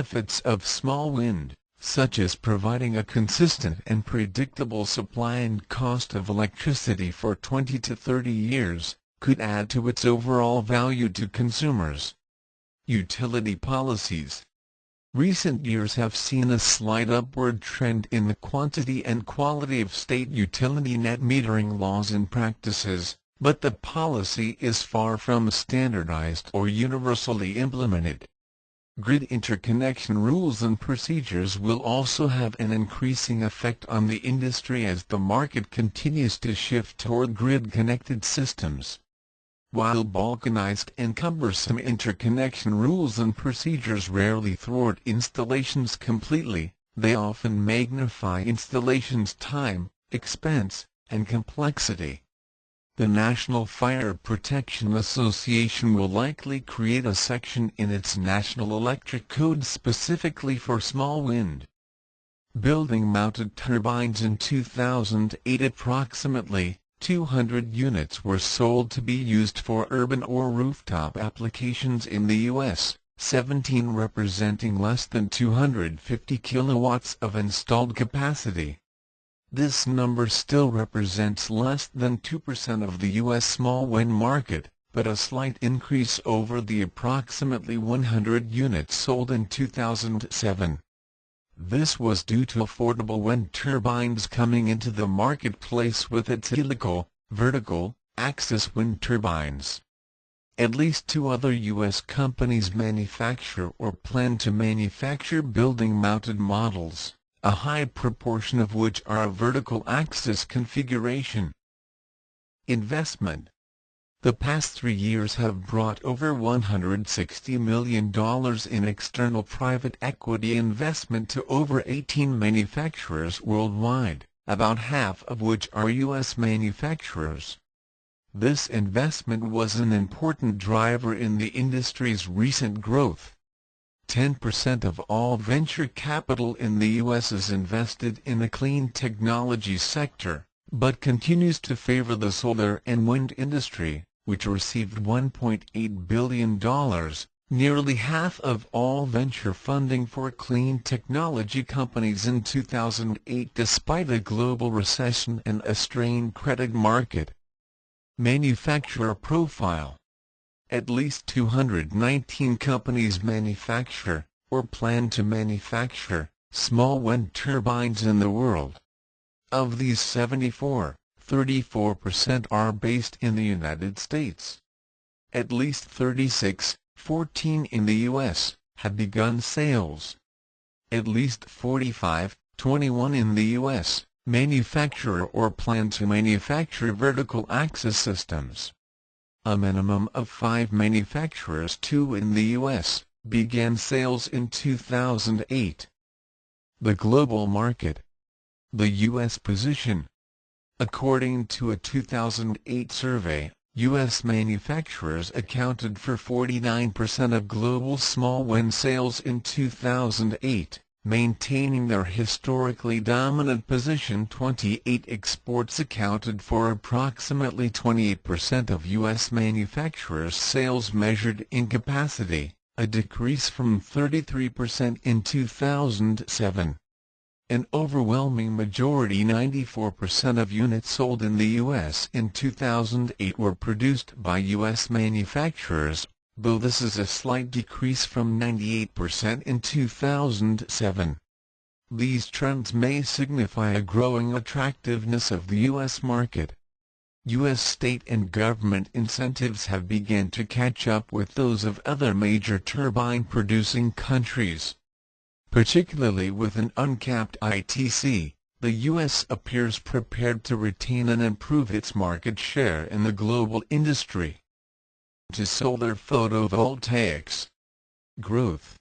Benefits of small wind, such as providing a consistent and predictable supply and cost of electricity for 20 to 30 years, could add to its overall value to consumers. Utility policies. Recent years have seen a slight upward trend in the quantity and quality of state utility net metering laws and practices, but the policy is far from standardized or universally implemented. Grid interconnection rules and procedures will also have an increasing effect on the industry as the market continues to shift toward grid-connected systems. While balkanized and cumbersome interconnection rules and procedures rarely thwart installations completely, they often magnify installations' time, expense, and complexity. The National Fire Protection Association will likely create a section in its National Electric Code specifically for small wind. Building-mounted turbines. In 2008, approximately 200 units were sold to be used for urban or rooftop applications in the U.S., 17 representing less than 250 kilowatts of installed capacity. This number still represents less than 2% of the U.S. small wind market, but a slight increase over the approximately 100 units sold in 2007. This was due to affordable wind turbines coming into the marketplace with its helical, vertical, axis wind turbines. At least 2 other U.S. companies manufacture or plan to manufacture building-mounted models, a high proportion of which are a vertical axis configuration. Investment. The past 3 years have brought over $160 million in external private equity investment to over 18 manufacturers worldwide, about half of which are U.S. manufacturers. This investment was an important driver in the industry's recent growth. 10% of all venture capital in the U.S. is invested in the clean technology sector, but continues to favor the solar and wind industry, which received $1.8 billion, nearly half of all venture funding for clean technology companies in 2008 despite a global recession and a strained credit market. Manufacturer profile. At least 219 companies manufacture, or plan to manufacture, small wind turbines in the world. Of these 34% are based in the United States. At least 14 in the U.S., have begun sales. At least 21 in the U.S., manufacture or plan to manufacture vertical axis systems. A minimum of 5 manufacturers, 2 in the U.S., began sales in 2008. The global market. The U.S. position. According to a 2008 survey, U.S. manufacturers accounted for 49% of global small wind sales in 2008, maintaining their historically dominant position. 28 exports accounted for approximately 28% of U.S. manufacturers' sales measured in capacity, a decrease from 33% in 2007. An overwhelming majority, 94% of units sold in the U.S. in 2008 were produced by U.S. manufacturers, though this is a slight decrease from 98% in 2007. These trends may signify a growing attractiveness of the U.S. market. U.S. state and government incentives have begun to catch up with those of other major turbine-producing countries. Particularly with an uncapped ITC, the U.S. appears prepared to retain and improve its market share in the global industry. To solar photovoltaics. Growth.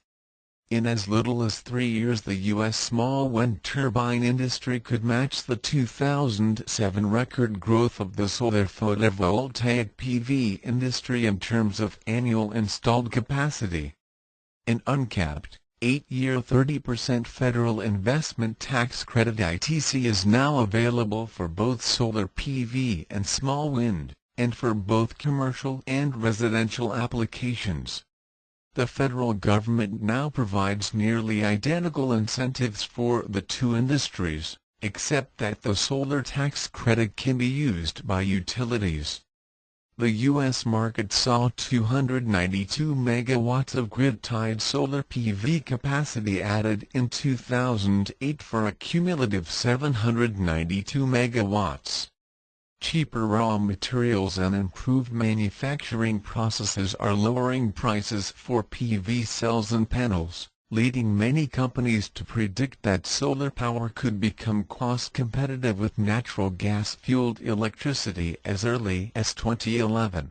In as little as 3 years, the U.S. small wind turbine industry could match the 2007 record growth of the solar photovoltaic PV industry in terms of annual installed capacity. An uncapped 8-year 30% federal investment tax credit ITC is now available for both solar PV and small wind, and for both commercial and residential applications. The federal government now provides nearly identical incentives for the two industries, except that the solar tax credit can be used by utilities. The U.S. market saw 292 megawatts of grid-tied solar PV capacity added in 2008 for a cumulative 792 megawatts. Cheaper raw materials and improved manufacturing processes are lowering prices for PV cells and panels, leading many companies to predict that solar power could become cost-competitive with natural gas-fueled electricity as early as 2011.